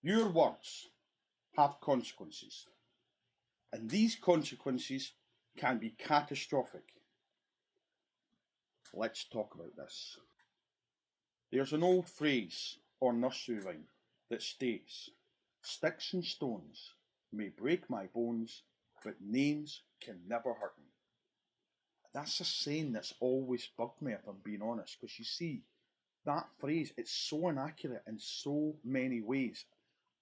Your words have consequences, and these consequences can be catastrophic. Let's talk about this. There's an old phrase or nursery rhyme that states, "Sticks and stones may break my bones, but names can never hurt me." That's a saying that's always bugged me, if I'm being honest, because you see, that phrase, it's so inaccurate in so many ways.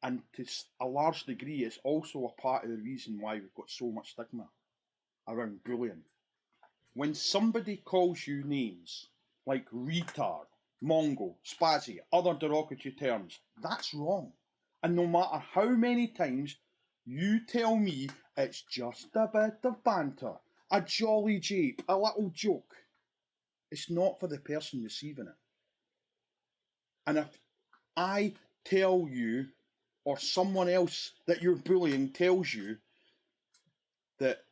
And to a large degree, it's also a part of the reason why we've got so much stigma around bullying. When somebody calls you names like retard, mongo, spazzy, other derogatory terms, that's wrong. And no matter how many times you tell me it's just a bit of banter, a jolly jape, a little joke, it's not for the person receiving it. And if I tell you, or someone else that you're bullying tells you that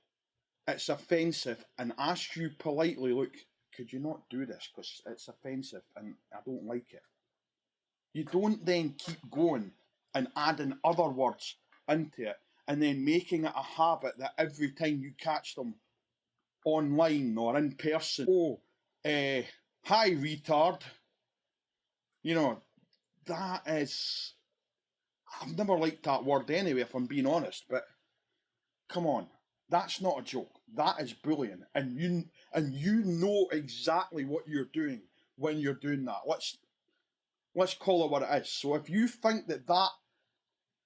it's offensive and asks you politely, look, could you not do this because it's offensive and I don't like it? You don't then keep going and adding other words into it and then making it a habit that every time you catch them online or in person, hi retard. You know, that is, I've never liked that word anyway, if I'm being honest, but come on. That's not a joke. That is bullying, and you know exactly what you're doing when you're doing that. Let's call it what it is. So if you think that that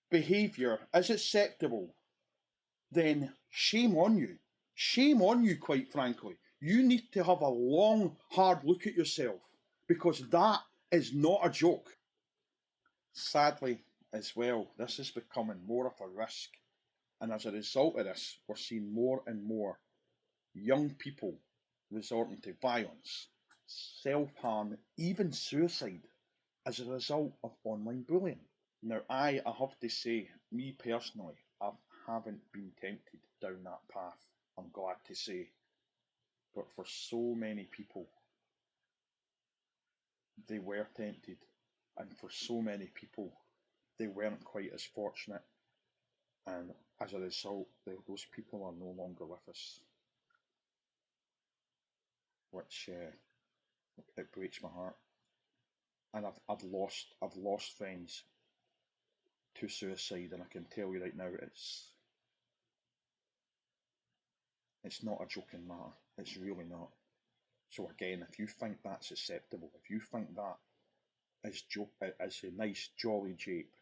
behaviour is acceptable, then shame on you. Shame on you, quite frankly. You need to have a long, hard look at yourself because that is not a joke. Sadly, as well, this is becoming more of a risk. And as a result of this, we're seeing more and more young people resorting to violence, self-harm, even suicide as a result of online bullying. Now, I have to say, me personally, I haven't been tempted down that path, I'm glad to say. But for so many people, they were tempted. And for so many people, they weren't quite as fortunate. And as a result, those people are no longer with us, which it breaks my heart. And I've lost friends to suicide, and I can tell you right now, it's not a joking matter. It's really not. So again, if you think that's acceptable, if you think that is a nice jolly jape,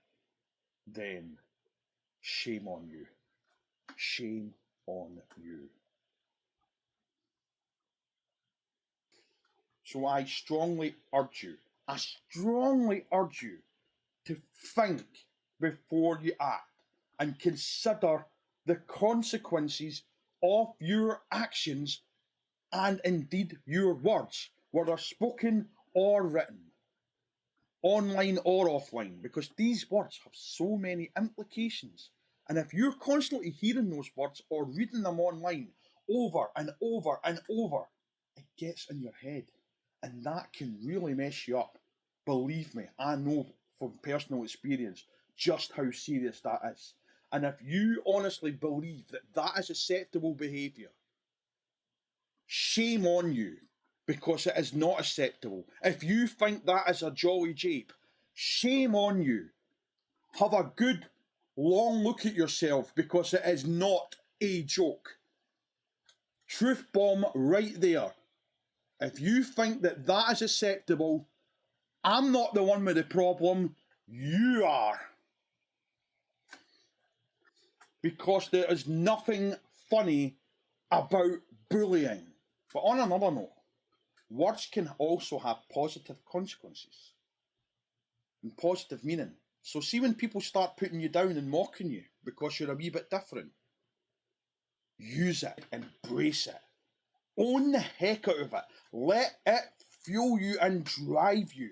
then shame on you. Shame on you. So I strongly urge you, to think before you act and consider the consequences of your actions and indeed your words, whether spoken or written, online or offline, because these words have so many implications. And if you're constantly hearing those words or reading them online over and over and over, it gets in your head. And that can really mess you up. Believe me, I know from personal experience just how serious that is. And if you honestly believe that that is acceptable behaviour, shame on you, because it is not acceptable. If you think that is a jolly jape, shame on you. Have a good long look at yourself, because it is not a joke. Truth bomb right there. If you think that that is acceptable, I'm not the one with the problem, you are. Because there is nothing funny about bullying. But on another note, words can also have positive consequences and positive meaning. So see, when people start putting you down and mocking you because you're a wee bit different, use it, embrace it, own the heck out of it, let it fuel you and drive you,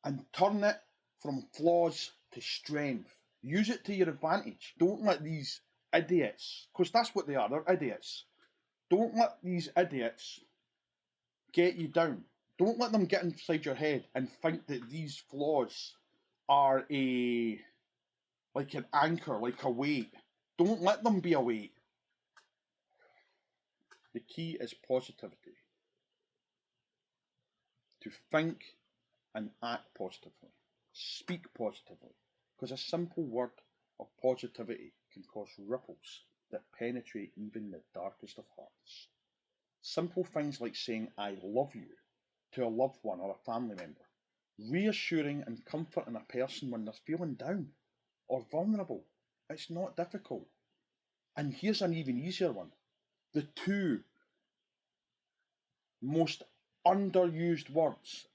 and turn it from flaws to strength. Use it to your advantage. Don't let these idiots, because that's what they are, they're idiots. Don't let these idiots get you down. Don't let them get inside your head and think that these flaws are like an anchor, like a weight. Don't let them be a weight. The key is positivity. To think and act positively. Speak positively. Because a simple word of positivity can cause ripples that penetrate even the darkest of hearts. Simple things like saying I love you to a loved one or a family member. Reassuring and comforting a person when they're feeling down or vulnerable. It's not difficult. And here's an even easier one. The two most underused words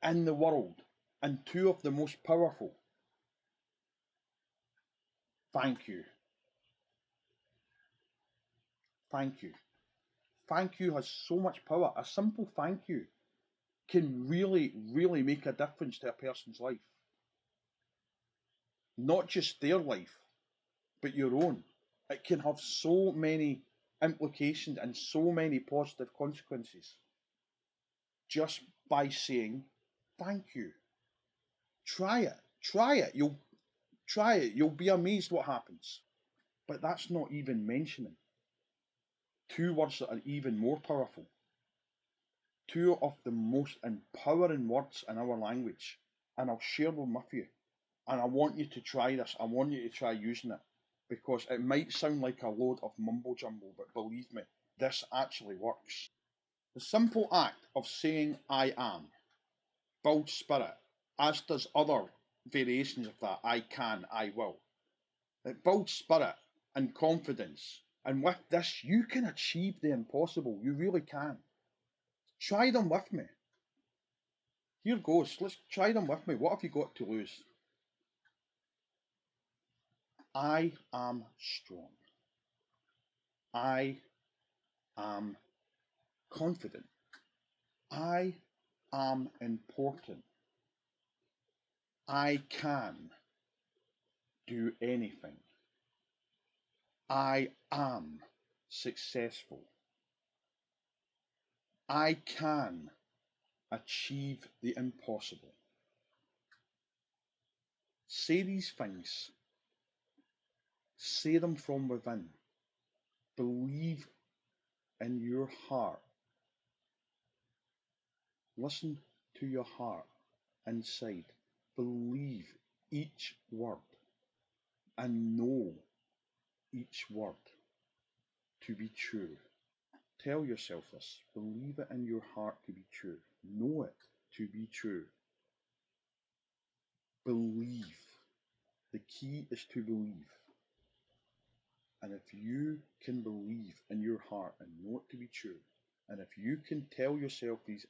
in the world, and two of the most powerful. Thank you. Thank you. Thank you has so much power. A simple thank you can really, really make a difference to a person's life. Not just their life, but your own. It can have so many implications and so many positive consequences just by saying thank you. Try it. Try it. You'll try it. You'll be amazed what happens. But that's not even mentioning two words that are even more powerful. Two of the most empowering words in our language. And I'll share them with you. And I want you to try this. I want you to try using it. Because it might sound like a load of mumbo jumbo, but believe me, this actually works. The simple act of saying I am builds spirit, as does other variations of that, I can, I will. It builds spirit and confidence. And with this, you can achieve the impossible. You really can. Try them with me. Here goes. Let's try them with me. What have you got to lose? I am strong. I am confident. I am important. I can do anything. I am successful. I can achieve the impossible. Say these things. Say them from within. Believe in your heart. Listen to your heart inside. Believe each word and know each word to be true. Tell yourself this. Believe it in your heart to be true. Know it to be true. Believe. The key is to believe. And if you can believe in your heart and know it to be true, and if you can tell yourself these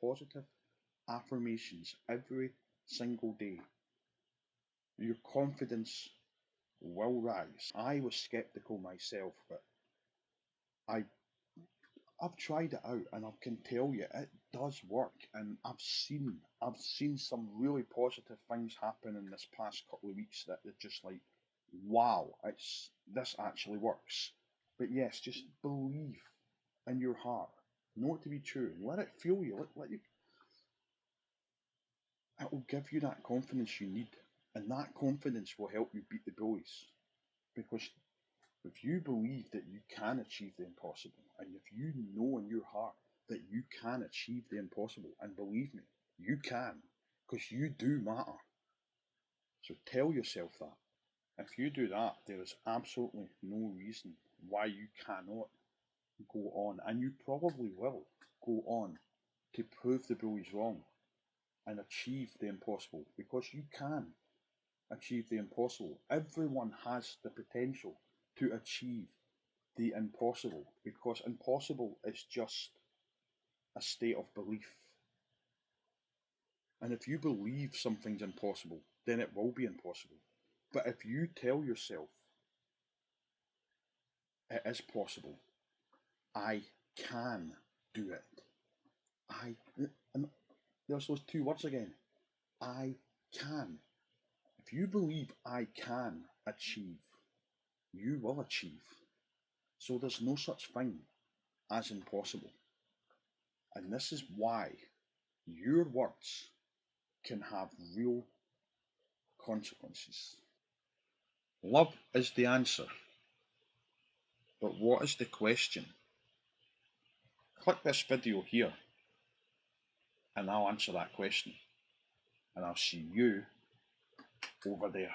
positive affirmations every single day, your confidence will rise. I was skeptical myself, but I've tried it out, and I can tell you it does work. And I've seen some really positive things happen in this past couple of weeks that are just like, wow, this actually works. But yes, just believe in your heart, know it to be true, and let it fuel you. Let you. It will give you that confidence you need, and that confidence will help you beat the bullies. Because if you believe that you can achieve the impossible, and if you know in your heart that you can achieve the impossible, and believe me, you can, because you do matter. So tell yourself that. If you do that, there is absolutely no reason why you cannot go on, and you probably will go on to prove the bullies wrong and achieve the impossible, because you can achieve the impossible. Everyone has the potential to achieve the impossible, because impossible is just a state of belief. And if you believe something's impossible, then it will be impossible. But if you tell yourself it is possible, I can do it. And there's those two words again. I can. If you believe I can achieve, you will achieve. So there's no such thing as impossible. And this is why your words can have real consequences. Love is the answer, but what is the question? Click this video here and I'll answer that question, and I'll see you over there.